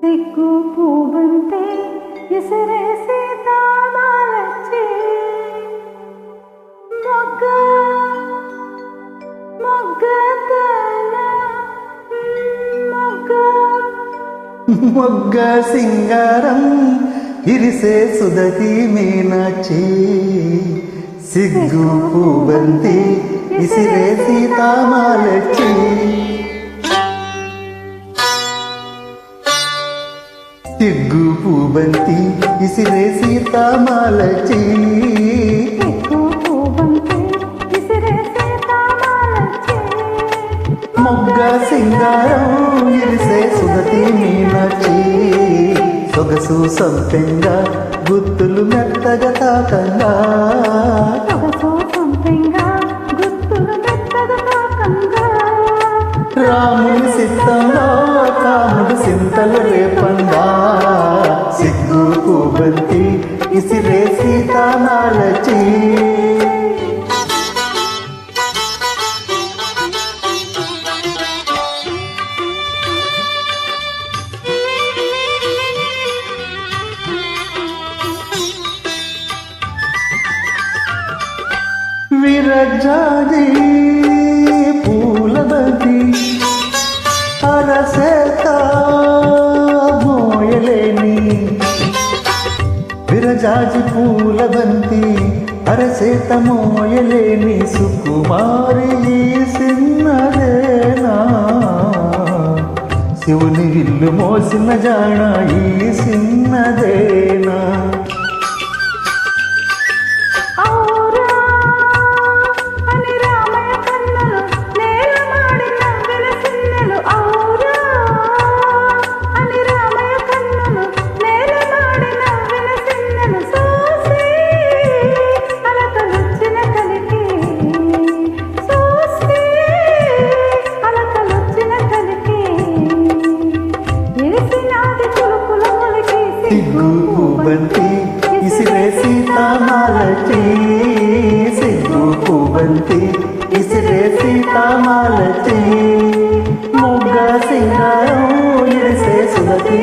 సిగ్గు పూబంతే ఎసరేసే తాళాలొచ్చే మొగ్గ మొగ్గ మొగ్గ మొగ్గ సింగారం ఇరిసే సుదతి మీనాచి సిగ్గు పూబంతి ఇసిరే సీతామాలచి సిగ్గు పూబంతి ఇసిరే సీతామాలచి మొగ్గ సింగారం ఇరిసే సుదతి మీనాచి సొగసు సొంతంగా గుత్తులు మెత్తగా తాకంగా రాముని సిద్ధంలో కాముడు సింతలు రేపంగా సిగ్గు పూబంతి ఇసిరే సీతామాలచి విరజాది పూలబంతి అరసేత మోయలేని విరజాజి పూలబంతి అరసేత మోయలేని సుకుమారి సిన్నదేనా శివుని విల్లు మోసిన జాణ ఈ సిన్నదేనా సిగ్గు పూబంతి ఇసిరే సీతామాలచి సిగ్గు పూబంతి ఇసిరే సీతామాలచి మొగ్గ సింగారం ఇరిసే సుదతి